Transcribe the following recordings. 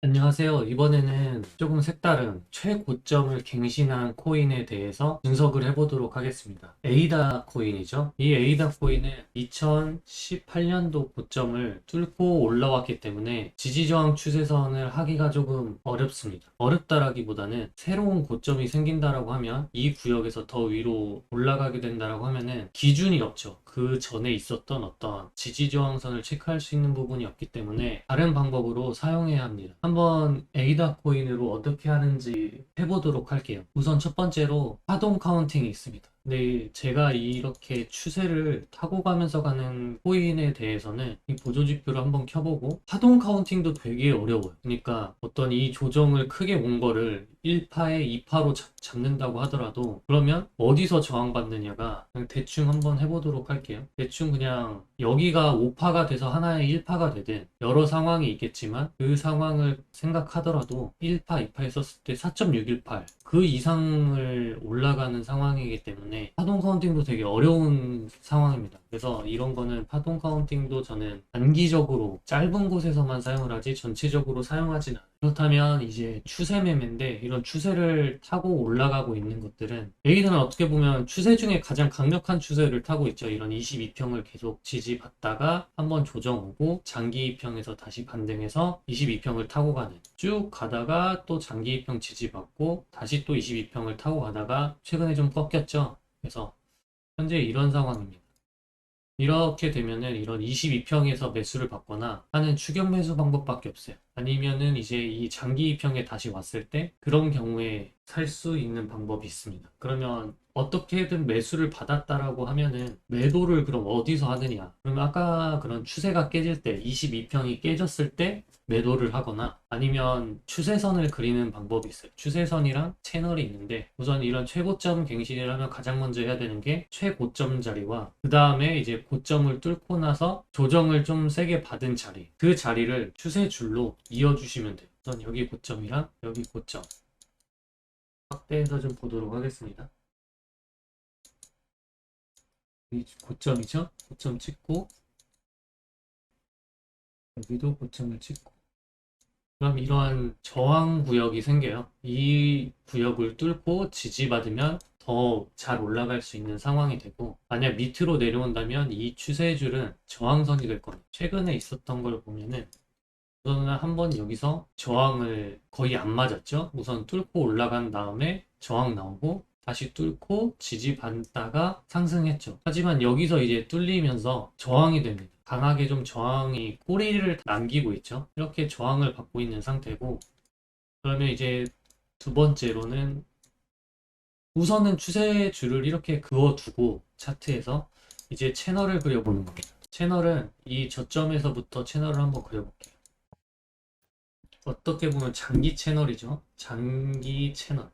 안녕하세요. 이번에는 조금 색다른 최고점을 갱신한 코인에 대해서 분석을 해보도록 하겠습니다. 에이다 코인이죠. 이 에이다 코인은 2018년도 고점을 뚫고 올라왔기 때문에 지지저항 추세선을 하기가 조금 어렵습니다. 어렵다라기보다는 새로운 고점이 생긴다라고 하면 이 구역에서 더 위로 올라가게 된다라고 하면은 기준이 없죠. 그 전에 있었던 어떤 지지저항선을 체크할 수 있는 부분이 없기 때문에 다른 방법으로 사용해야 합니다. 한번 에이다 코인으로 어떻게 하는지 해보도록 할게요. 우선 첫 번째로 파동 카운팅이 있습니다. 근데 제가 이렇게 추세를 타고 가면서 가는 코인에 대해서는 이 보조지표를 한번 켜보고 파동 카운팅도 되게 어려워요. 그러니까 어떤 이 조정을 크게 온 거를 1파에 2파로 잡는다고 하더라도 그러면 어디서 저항받느냐가 그냥 대충 한번 해보도록 할게요. 대충 그냥 여기가 5파가 돼서 하나의 1파가 되든 여러 상황이 있겠지만 그 상황을 생각하더라도 1파, 2파 했었을 때 4.618 그 이상을 올라가는 상황이기 때문에 파동 카운팅도 되게 어려운 상황입니다. 그래서 이런 거는 파동 카운팅도 저는 단기적으로 짧은 곳에서만 사용을 하지 전체적으로 사용하진 않아요. 그렇다면 이제 추세 매매인데 이런 추세를 타고 올라가고 있는 것들은 레이더는 어떻게 보면 추세 중에 가장 강력한 추세를 타고 있죠. 이런 22평을 계속 지지받다가 한번 조정 오고 장기 2평에서 다시 반등해서 22평을 타고 가는 쭉 가다가 또 장기 2평 지지받고 다시 또 22평을 타고 가다가 최근에 좀 꺾였죠. 그래서 현재 이런 상황입니다. 이렇게 되면은 이런 22평에서 매수를 받거나 하는 추격 매수 방법밖에 없어요. 아니면은 이제 이 장기 2평에 다시 왔을 때 그런 경우에 살 수 있는 방법이 있습니다. 그러면 어떻게든 매수를 받았다라고 하면은 매도를 그럼 어디서 하느냐? 그러면 아까 그런 추세가 깨질 때 22평이 깨졌을 때 매도를 하거나 아니면 추세선을 그리는 방법이 있어요. 추세선이랑 채널이 있는데 우선 이런 최고점 갱신이라면 가장 먼저 해야 되는 게 최고점 자리와 그 다음에 이제 고점을 뚫고 나서 조정을 좀 세게 받은 자리 그 자리를 추세줄로 이어주시면 돼요. 우선 여기 고점이랑 여기 고점 확대해서 좀 보도록 하겠습니다. 이 고점이죠? 고점 찍고 여기도 고점을 찍고 그럼 이러한 저항 구역이 생겨요. 이 구역을 뚫고 지지받으면 더 잘 올라갈 수 있는 상황이 되고, 만약 밑으로 내려온다면 이 추세줄은 저항선이 될 겁니다. 최근에 있었던 걸 보면은, 우선은 한번 여기서 저항을 거의 안 맞았죠. 우선 뚫고 올라간 다음에 저항 나오고, 다시 뚫고 지지받다가 상승했죠. 하지만 여기서 이제 뚫리면서 저항이 됩니다. 강하게 좀 저항이 꼬리를 남기고 있죠. 이렇게 저항을 받고 있는 상태고, 그러면 이제 두 번째로는 우선은 추세줄을 이렇게 그어두고 차트에서 이제 채널을 그려보는 겁니다. 채널은 이 저점에서부터 채널을 한번 그려볼게요. 어떻게 보면 장기 채널이죠. 장기 채널.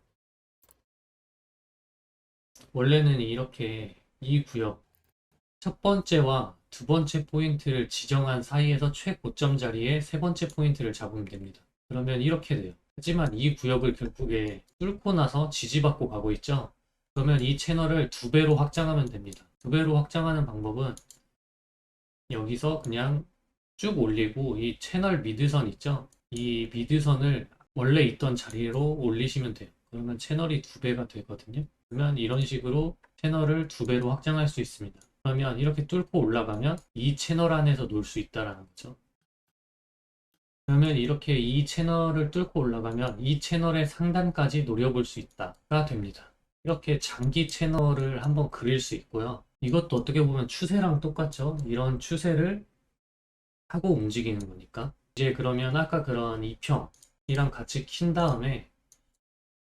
원래는 이렇게 이 구역 첫 번째와 두 번째 포인트를 지정한 사이에서 최고점 자리에 세 번째 포인트를 잡으면 됩니다. 그러면 이렇게 돼요. 하지만 이 구역을 결국에 뚫고 나서 지지받고 가고 있죠. 그러면 이 채널을 두 배로 확장하면 됩니다. 두 배로 확장하는 방법은 여기서 그냥 쭉 올리고 이 채널 미드선 있죠? 이 미드선을 원래 있던 자리로 올리시면 돼요. 그러면 채널이 두 배가 되거든요. 그러면 이런 식으로 채널을 두 배로 확장할 수 있습니다. 그러면 이렇게 뚫고 올라가면 이 채널 안에서 놀 수 있다라는 거죠. 그러면 이렇게 이 채널을 뚫고 올라가면 이 채널의 상단까지 노려볼 수 있다가 됩니다. 이렇게 장기 채널을 한번 그릴 수 있고요. 이것도 어떻게 보면 추세랑 똑같죠. 이런 추세를 하고 움직이는 거니까. 이제 그러면 아까 그런 2평이랑 같이 킨 다음에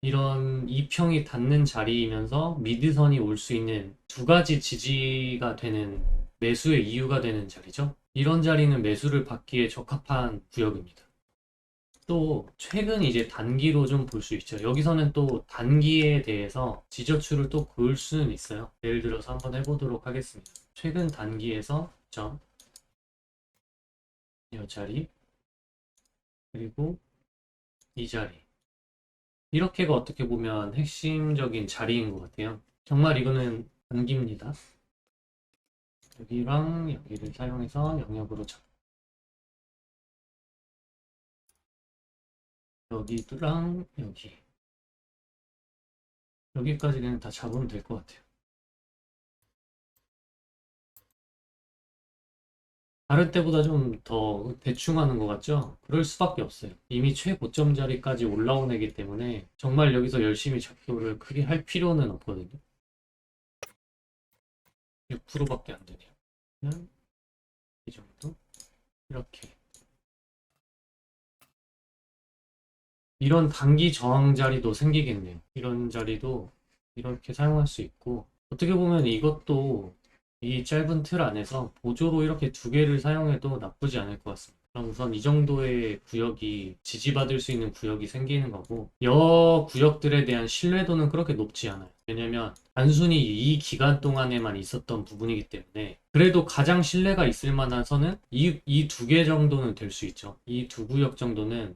이런 2평이 닿는 자리이면서 미드선이 올 수 있는 두 가지 지지가 되는 매수의 이유가 되는 자리죠. 이런 자리는 매수를 받기에 적합한 구역입니다. 또 최근 이제 단기로 좀 볼 수 있죠. 여기서는 또 단기에 대해서 지저추를 또 그을 수는 있어요. 예를 들어서 한번 해보도록 하겠습니다. 최근 단기에서 점, 이 자리, 그리고 이 자리. 이렇게가 어떻게 보면 핵심적인 자리인 것 같아요. 정말 이거는 단기입니다. 여기랑 여기를 사용해서 영역으로 잡고 여기랑 여기까지 그냥 다 잡으면 될 것 같아요. 다른 때보다 좀 더 대충 하는 것 같죠? 그럴 수밖에 없어요. 이미 최고점 자리까지 올라온 애기 때문에 정말 여기서 열심히 작교를 크게 할 필요는 없거든요. 6%밖에 안 되네요. 그냥 이 정도? 이렇게. 이런 단기 저항 자리도 생기겠네요. 이런 자리도 이렇게 사용할 수 있고, 어떻게 보면 이것도 이 짧은 틀 안에서 보조로 이렇게 두 개를 사용해도 나쁘지 않을 것 같습니다. 그럼 우선 이 정도의 구역이 지지받을 수 있는 구역이 생기는 거고, 여 구역들에 대한 신뢰도는 그렇게 높지 않아요. 왜냐면 단순히 이 기간 동안에만 있었던 부분이기 때문에 그래도 가장 신뢰가 있을 만한 선은 이 두 개 정도는 될 수 있죠. 이 두 구역 정도는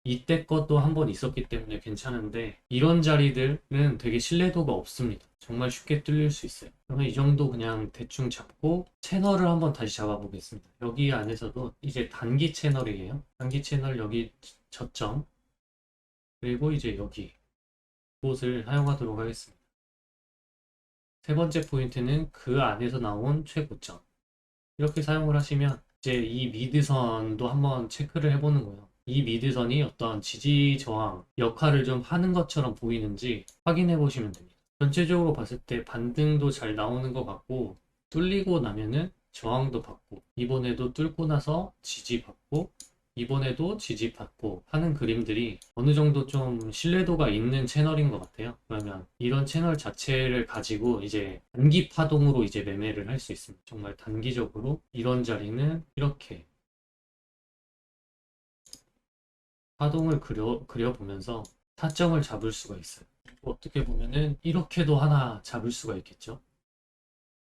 이때 것도 한 번 있었기 때문에 괜찮은데 이런 자리들은 되게 신뢰도가 없습니다. 정말 쉽게 뚫릴 수 있어요. 그러면 이 정도 그냥 대충 잡고 채널을 한번 다시 잡아보겠습니다. 여기 안에서도 이제 단기 채널이에요. 단기 채널 여기 저점 그리고 이제 여기 곳을 사용하도록 하겠습니다. 세 번째 포인트는 그 안에서 나온 최고점 이렇게 사용을 하시면 이제 이 미드선도 한번 체크를 해보는 거예요. 이 미드선이 어떤 지지 저항 역할을 좀 하는 것처럼 보이는지 확인해 보시면 됩니다. 전체적으로 봤을 때 반등도 잘 나오는 것 같고 뚫리고 나면은 저항도 받고 이번에도 뚫고 나서 지지받고 이번에도 지지받고 하는 그림들이 어느 정도 좀 신뢰도가 있는 채널인 것 같아요. 그러면 이런 채널 자체를 가지고 이제 단기 파동으로 이제 매매를 할 수 있습니다. 정말 단기적으로 이런 자리는 이렇게 파동을 그려보면서 타점을 잡을 수가 있어요. 어떻게 보면은 이렇게도 하나 잡을 수가 있겠죠.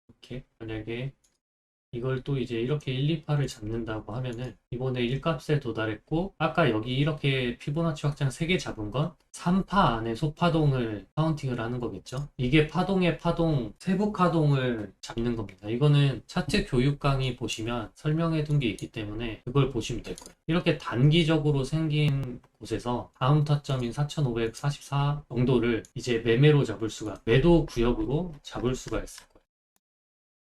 이렇게 만약에 이걸 또 이제 이렇게 1, 2파를 잡는다고 하면은 이번에 1값에 도달했고 아까 여기 이렇게 피보나치 확장 3개 잡은 건 3파 안에 소파동을 카운팅을 하는 거겠죠. 이게 파동의 파동, 세부 파동을 잡는 겁니다. 이거는 차트 교육 강의 보시면 설명해 둔 게 있기 때문에 그걸 보시면 될 거예요. 이렇게 단기적으로 생긴 곳에서 다음 타점인 4544 정도를 이제 매매로 잡을 수가, 매도 구역으로 잡을 수가 있어요.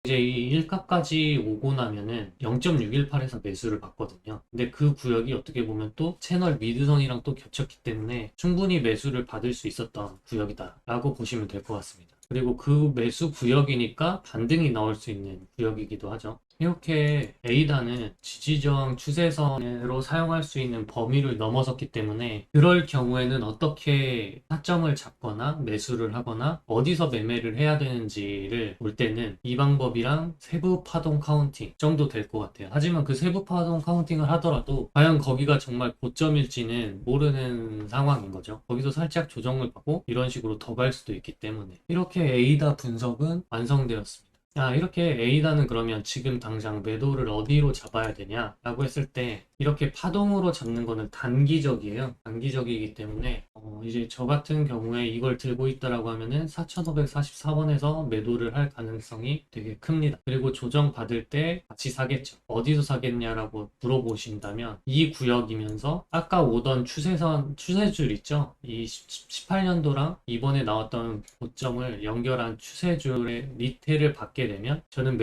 이제 이 1가까지 오고 나면은 0.618에서 매수를 받거든요. 근데 그 구역이 어떻게 보면 또 채널 미드선이랑 또 겹쳤기 때문에 충분히 매수를 받을 수 있었던 구역이다라고 보시면 될 것 같습니다. 그리고 그 매수 구역이니까 반등이 나올 수 있는 구역이기도 하죠. 이렇게 에이다는 지지저항 추세선으로 사용할 수 있는 범위를 넘어섰기 때문에 그럴 경우에는 어떻게 타점을 잡거나 매수를 하거나 어디서 매매를 해야 되는지를 볼 때는 이 방법이랑 세부 파동 카운팅 정도 될 것 같아요. 하지만 그 세부 파동 카운팅을 하더라도 과연 거기가 정말 고점일지는 모르는 상황인 거죠. 거기서 살짝 조정을 받고 이런 식으로 더 갈 수도 있기 때문에 이렇게 에이다 분석은 완성되었습니다. 이렇게 A단은 그러면 지금 당장 매도를 어디로 잡아야 되냐라고 했을 때 이렇게 파동으로 잡는 거는 단기적이에요. 단기적이기 때문에 이제 저 같은 경우에 이걸 들고 있다라고 하면은 4544번에서 매도를 할 가능성이 되게 큽니다. 그리고 조정 받을 때 같이 사겠죠. 어디서 사겠냐라고 물어보신다면 이 구역이면서 아까 오던 추세줄 있죠? 이 18년도랑 이번에 나왔던 고점을 연결한 추세줄의 밑에를 받게 되면 저는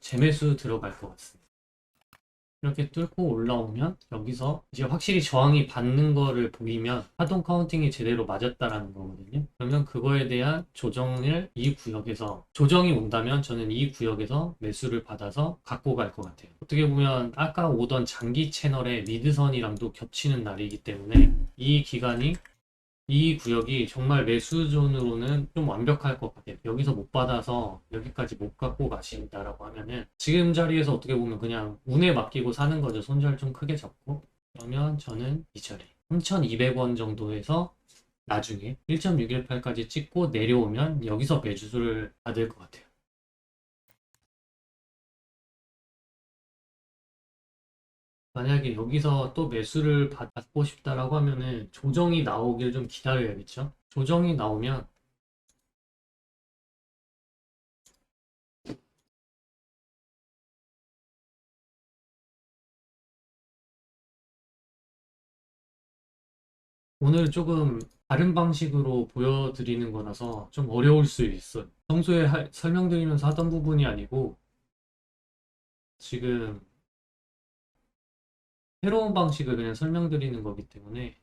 재매수 들어갈 것 같습니다. 이렇게 뚫고 올라오면 여기서 이제 확실히 저항이 받는 거를 보이면 파동 카운팅이 제대로 맞았다라는 거거든요. 그러면 그거에 대한 조정을 이 구역에서 조정이 온다면 저는 이 구역에서 매수를 받아서 갖고 갈 것 같아요. 어떻게 보면 아까 오던 장기 채널의 미드선이랑도 겹치는 날이기 때문에 이 기간이 이 구역이 정말 매수존으로는 좀 완벽할 것 같아요. 여기서 못 받아서 여기까지 못 갖고 가신다라고 하면은 지금 자리에서 어떻게 보면 그냥 운에 맡기고 사는 거죠. 손절 좀 크게 잡고. 그러면 저는 이 자리 3,200원 정도에서 나중에 1.618까지 찍고 내려오면 여기서 매수를 받을 것 같아요. 만약에 여기서 또 매수를 받고 싶다라고 하면은 조정이 나오길 좀 기다려야겠죠. 조정이 나오면 오늘 조금 다른 방식으로 보여드리는 거라서 좀 어려울 수 있어요. 평소에 설명드리면서 하던 부분이 아니고 지금 새로운 방식을 그냥 설명드리는 거기 때문에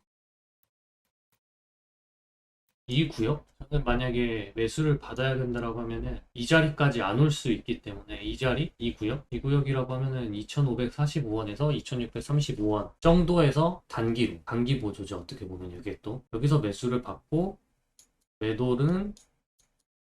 이 구역? 저는 만약에 매수를 받아야 된다라고 하면은 이 자리까지 안 올 수 있기 때문에 이 자리? 이 구역? 이 구역이라고 하면은 2545원에서 2635원 정도에서 단기로, 단기 보조죠. 어떻게 보면 이게 또 여기서 매수를 받고 매도는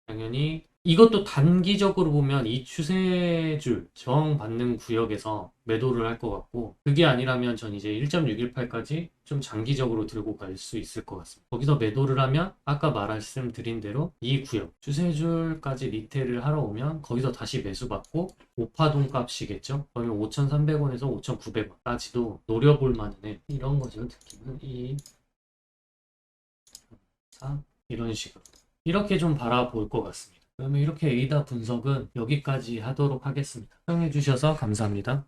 당연히 이것도 단기적으로 보면 이 추세줄 저항받는 구역에서 매도를 할 것 같고 그게 아니라면 전 이제 1.618까지 좀 장기적으로 들고 갈 수 있을 것 같습니다. 거기서 매도를 하면 아까 말씀드린 대로 이 구역 추세줄까지 리테일을 하러 오면 거기서 다시 매수받고 5파동 값이겠죠. 그러면 5,300원에서 5,900원까지도 노려볼 만한 이런 거죠. 느낌은 2, 4 이런 식으로 이렇게 좀 바라볼 것 같습니다. 그러면 이렇게 에이다 분석은 여기까지 하도록 하겠습니다. 시청해주셔서 감사합니다.